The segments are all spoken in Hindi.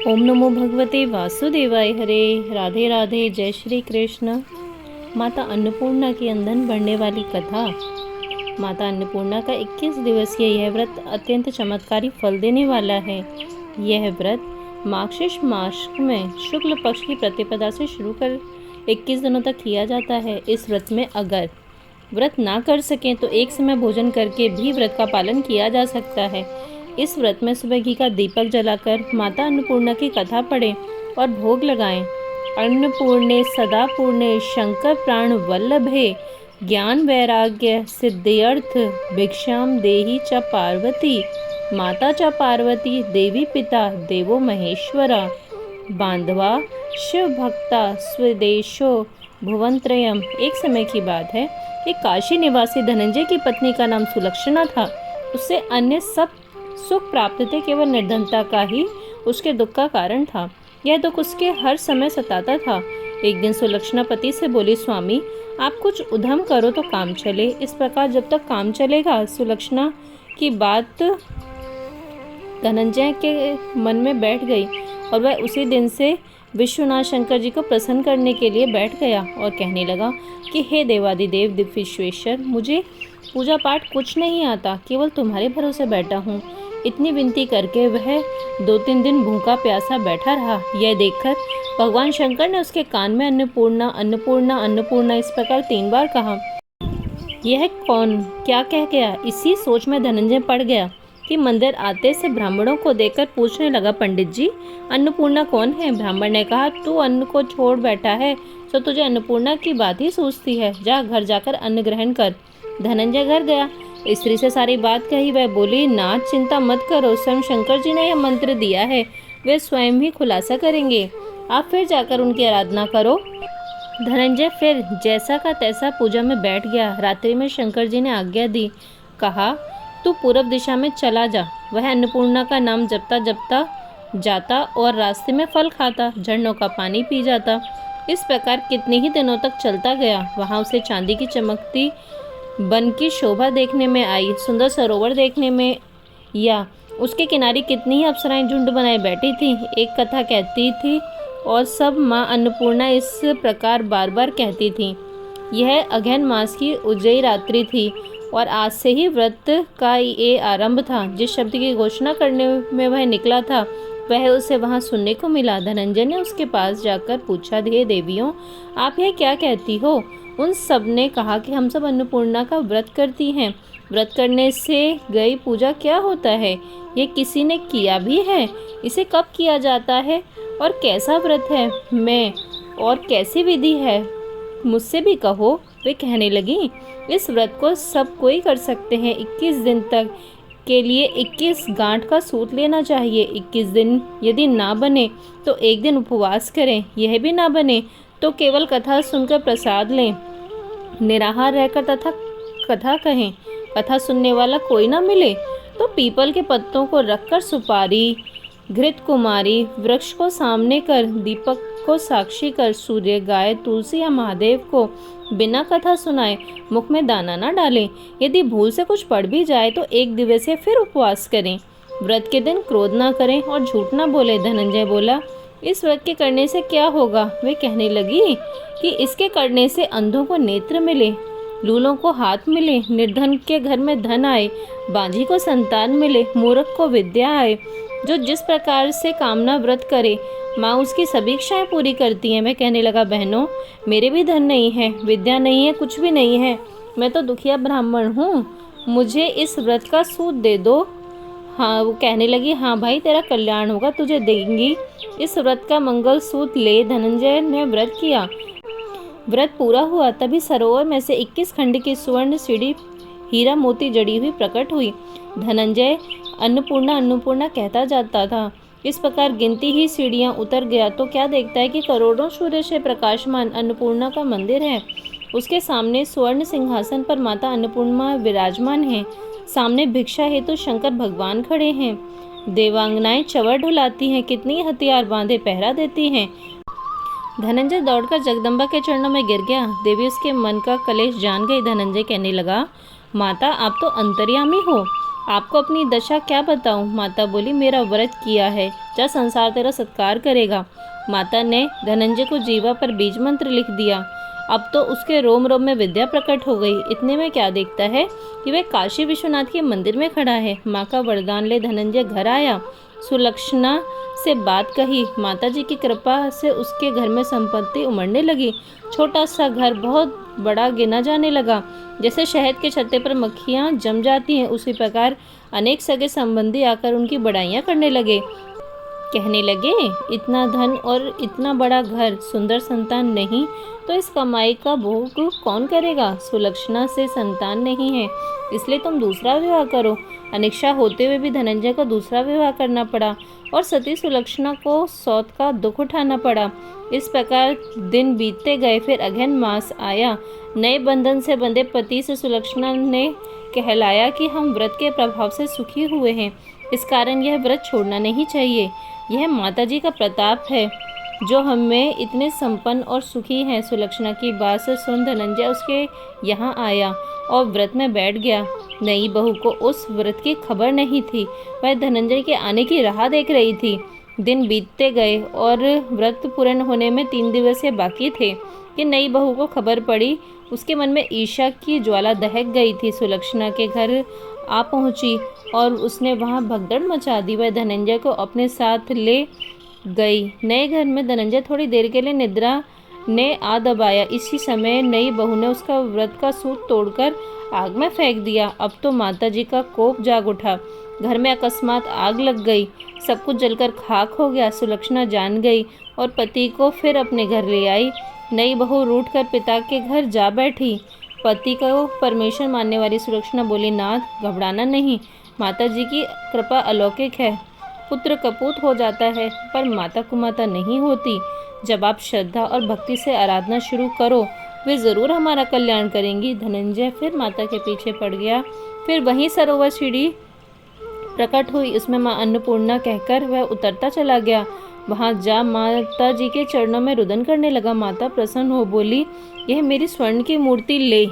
ओम नमो भगवते वासुदेवाय। हरे राधे राधे। जय श्री कृष्ण। माता अन्नपूर्णा की अंधन बढ़ने वाली कथा। माता अन्नपूर्णा का 21 दिवसीय यह व्रत अत्यंत चमत्कारी फल देने वाला है। यह व्रत मार्गशीर्ष मास में शुक्ल पक्ष की प्रतिपदा से शुरू कर 21 दिनों तक किया जाता है। इस व्रत में अगर व्रत ना कर सकें तो एक समय भोजन करके भी व्रत का पालन किया जा सकता है। इस व्रत में सुबह घी का दीपक जलाकर माता अन्नपूर्णा की कथा पढ़ें और भोग लगाएं। अन्नपूर्णे सदा पूर्णे शंकर प्राण वल्लभे ज्ञान वैराग्य सिद्ध्यर्थ भिक्षाम देहि च पार्वती माता च पार्वती देवी पिता देवो महेश्वरा बांधवा शिव भक्ता स्वदेशो भुवनत्रयम। एक समय की बात है कि काशी निवासी धनंजय की पत्नी का नाम सुलक्षणा था। उससे अन्य सब सुख प्राप्त थे, केवल निर्धनता का ही उसके दुख का कारण था। यह दुख उसके हर समय सताता था। एक दिन सुलक्षणा पति से बोली, स्वामी आप कुछ उद्यम करो तो काम चले। इस प्रकार जब तक काम चलेगा। सुलक्षणा की बात धनंजय के मन में बैठ गई और वह उसी दिन से विश्वनाथ शंकर जी को प्रसन्न करने के लिए बैठ गया और कहने लगा कि हे देवादिदेव दिव्येश्वर, मुझे पूजा पाठ कुछ नहीं आता, केवल तुम्हारे भरोसे बैठा हूँ। इतनी विनती करके वह 2-3 दिन भूखा प्यासा बैठा रहा। यह देखकर भगवान शंकर ने उसके कान में अन्नपूर्णा अन्नपूर्णा अन्नपूर्णा इस प्रकार 3 बार कहा। यह कौन क्या कह गया? इसी सोच में धनंजय पड़ गया कि मंदिर आते से ब्राह्मणों को देखकर पूछने लगा, पंडित जी अन्नपूर्णा कौन है? ब्राह्मण ने कहा, तू अन्न को छोड़ बैठा है तो तुझे अन्नपूर्णा की बात ही सूझती है। जा घर जाकर अन्न ग्रहण कर। धनंजय घर गया, स्त्री से सारी बात कही। वह बोली, नाथ चिंता मत करो, स्वयं शंकर जी ने यह मंत्र दिया है, वे स्वयं ही खुलासा करेंगे। आप फिर जाकर उनकी आराधना करो। धनंजय फिर जैसा का तैसा पूजा में बैठ गया। रात्रि में शंकर जी ने आज्ञा दी, कहा तू पूर्व दिशा में चला जा। वह अन्नपूर्णा का नाम जपता जपता जाता और रास्ते में फल खाता, झरनों का पानी पी जाता। इस प्रकार कितने ही दिनों तक चलता गया। वहाँ उसे चांदी की चमकती बन की शोभा देखने में आई, सुंदर सरोवर देखने में, या उसके किनारे कितनी ही अप्सराएं झुंड बनाए बैठी थीं। एक कथा कहती थी और सब माँ अन्नपूर्णा इस प्रकार बार बार कहती थीं। यह अगहन मास की उज्जयी रात्रि थी और आज से ही व्रत का ये आरंभ था। जिस शब्द की घोषणा करने में वह निकला था वह उसे वहाँ सुनने को मिला। धनंजय ने उसके पास जाकर पूछा, हे देवियों, आप यह क्या कहती हो? उन सब ने कहा कि हम सब अन्नपूर्णा का व्रत करती हैं। व्रत करने से गई पूजा क्या होता है? ये किसी ने किया भी है? इसे कब किया जाता है और कैसा व्रत है? मैं और कैसी विधि है? मुझसे भी कहो। वे कहने लगी, इस व्रत को सब कोई कर सकते हैं। 21 दिन तक के लिए 21 गांठ का सूत लेना चाहिए। 21 दिन यदि ना बने तो एक दिन उपवास करें। यह भी ना बने तो केवल कथा सुनकर प्रसाद लें। निराहार रहकर तथा कथा कहें। कथा सुनने वाला कोई ना मिले तो पीपल के पत्तों को रखकर सुपारी, घृत कुमारी, वृक्ष को सामने कर, दीपक को साक्षी कर, सूर्य, गाय, तुलसी या महादेव को बिना कथा सुनाए मुख में दाना न डालें। यदि भूल से कुछ पड़ भी जाए तो 1 दिवसीय फिर उपवास करें। व्रत के दिन क्रोध ना करें और झूठ ना बोले। धनंजय बोला, इस व्रत के करने से क्या होगा? वे कहने लगी कि इसके करने से अंधों को नेत्र मिले, लूलों को हाथ मिले, निर्धन के घर में धन आए, बांझी को संतान मिले, मूर्ख को विद्या आए। जो जिस प्रकार से कामना व्रत करे माँ उसकी सभी इच्छाएं पूरी करती हैं। मैं कहने लगा, बहनों मेरे भी धन नहीं है, विद्या नहीं है, कुछ भी नहीं है, मैं तो दुखिया ब्राह्मण हूँ, मुझे इस व्रत का सूत दे दो। हाँ, वो कहने लगी, हाँ भाई तेरा कल्याण होगा, तुझे देंगी। इस व्रत का मंगल सूत ले। धनंजय ने व्रत किया। व्रत पूरा हुआ तभी सरोवर में से 21 खंड की स्वर्ण सीढ़ी हीरा मोती जड़ी हुई प्रकट हुई। धनंजय अन्नपूर्णा अन्नपूर्णा कहता जाता था। इस प्रकार गिनती ही सीढ़ियां उतर गया तो क्या देखता है कि करोड़ों सूर्य से प्रकाशमान अन्नपूर्णा का मंदिर है। उसके सामने स्वर्ण सिंहासन पर माता अन्नपूर्णा विराजमान है। सामने भिक्षा हेतु शंकर भगवान खड़े हैं। देवांगनाएं चवर ढुलाती हैं, कितनी हथियार बांधे पहरा देती हैं। धनंजय दौड़कर जगदम्बा के चरणों में गिर गया। देवी उसके मन का कलेश जान गई। धनंजय कहने लगा, माता आप तो अंतर्यामी हो, आपको अपनी दशा क्या बताऊं? माता बोली, मेरा व्रत किया है, जा संसार तेरा सत्कार करेगा। माता ने धनंजय को जीवा पर बीज मंत्र लिख दिया। अब तो उसके रोम रोम में विद्या प्रकट हो गई। इतने में क्या देखता है कि वह काशी विश्वनाथ के मंदिर में खड़ा है। माँ का वरदान ले धनंजय घर आया। सुलक्षणा से बात कही। माता जी की कृपा से उसके घर में संपत्ति उमड़ने लगी। छोटा सा घर बहुत बड़ा गिना जाने लगा। जैसे शहद के छत्ते पर मक्खियाँ जम जाती हैं, उसी प्रकार अनेक सगे संबंधी आकर उनकी बड़ाइयाँ करने लगे। कहने लगे, इतना धन और इतना बड़ा घर, सुंदर संतान नहीं तो इस कमाई का भोग कौन करेगा? सुलक्षणा से संतान नहीं है, इसलिए तुम दूसरा विवाह करो। अनिच्छा होते हुए भी धनंजय को दूसरा विवाह करना पड़ा और सती सुलक्षणा को सौत का दुख उठाना पड़ा। इस प्रकार दिन बीतते गए। फिर अगहन मास आया। नए बंधन से बंधे पति से सुलक्षणा ने कहलाया कि हम व्रत के प्रभाव से सुखी हुए हैं, इस कारण यह व्रत छोड़ना नहीं चाहिए। यह माता जी का प्रताप है जो हमें इतने संपन्न और सुखी हैं। सुलक्षणा की बात से सुन धनंजय उसके यहाँ आया और व्रत में बैठ गया। नई बहू को उस व्रत की खबर नहीं थी। वह धनंजय के आने की राह देख रही थी। दिन बीतते गए और व्रत पूर्ण होने में 3 दिवस बाकी थे कि नई बहू को खबर पड़ी। उसके मन में ईर्ष्या की ज्वाला दहक गई थी। सुलक्षणा के घर आ पहुंची और उसने वहां भगदड़ मचा दी। वह धनंजय को अपने साथ ले गई। नए घर में धनंजय थोड़ी देर के लिए निद्रा ने आ दबाया। इसी समय नई बहू ने उसका व्रत का सूत तोड़कर आग में फेंक दिया। अब तो माता जी का कोप जाग उठा। घर में अकस्मात आग लग गई। सब कुछ जलकर खाक हो गया। सुलक्षणा जान गई और पति को फिर अपने घर ले आई। नई बहू रूठ कर पिता के घर जा बैठी। पति को परमेश्वर मानने वाली सुलक्षणा बोली, नाथ घबराना नहीं, माता जी की कृपा अलौकिक है। पुत्र कपूत हो जाता है पर माता कुमाता नहीं होती। जब आप श्रद्धा और भक्ति से आराधना शुरू करो, वे ज़रूर हमारा कल्याण करेंगी। धनंजय फिर माता के पीछे पड़ गया। फिर वहीं सरोवर सीढ़ी प्रकट हुई, उसमें माँ अन्नपूर्णा कहकर वह उतरता चला गया। वहाँ जा माता जी के चरणों में रुदन करने लगा। माता प्रसन्न हो बोली, यह मेरी स्वर्ण की मूर्ति ले,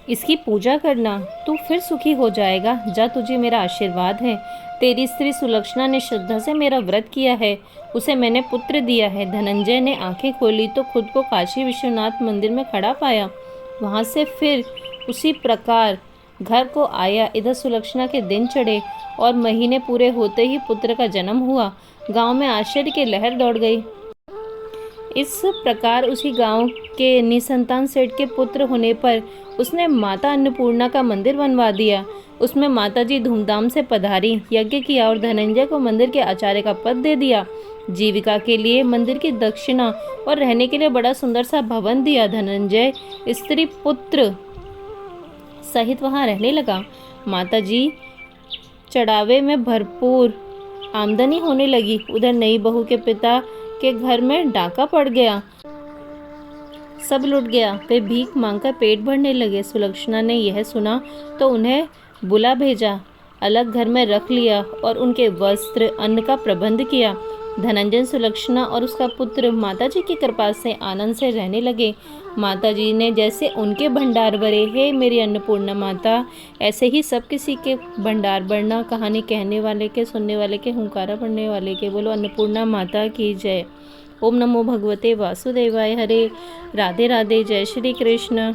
इसकी पूजा करना, तू फिर सुखी हो जाएगा। जा, तुझे मेरा आशीर्वाद है। तेरी स्त्री सुलक्षणा ने श्रद्धा से मेरा व्रत किया है, उसे मैंने पुत्र दिया है। धनंजय ने आंखें खोली तो खुद को काशी विश्वनाथ मंदिर में खड़ा पाया। वहाँ से फिर उसी प्रकार घर को आया। इधर सुलक्षणा के दिन चढ़े और महीने पूरे होते ही पुत्र का जन्म हुआ। गांव में आश्चर्य की लहर दौड़ गई। इस प्रकार उसी गांव के निसंतान सेठ के पुत्र होने पर उसने माता अन्नपूर्णा का मंदिर बनवा दिया। उसमें माता जी धूमधाम से पधारी, यज्ञ किया और धनंजय को मंदिर के आचार्य का पद दे दिया। जीविका के लिए मंदिर की दक्षिणा और रहने के लिए बड़ा सुंदर सा भवन दिया। धनंजय स्त्री पुत्र सहित वहां रहने लगा। माता जी चढ़ावे में भरपूर आमदनी होने लगी। उधर नई बहू के पिता के घर में डाका पड़ गया, सब लुट गया। वे भीख मांगकर पेट भरने लगे। सुलक्षणा ने यह सुना तो उन्हें बुला भेजा, अलग घर में रख लिया और उनके वस्त्र अन्न का प्रबंध किया। धनंजय, सुलक्षणा और उसका पुत्र माता जी की कृपा से आनंद से रहने लगे। माता जी ने जैसे उनके भंडार भरे, हे मेरी अन्नपूर्णा माता, ऐसे ही सब किसी के भंडार भरना। कहानी कहने वाले के, सुनने वाले के, हुंकारा पढ़ने वाले के। बोलो अन्नपूर्णा माता की जय। ओम नमो भगवते वासुदेवाय। हरे राधे राधे। जय श्री कृष्ण।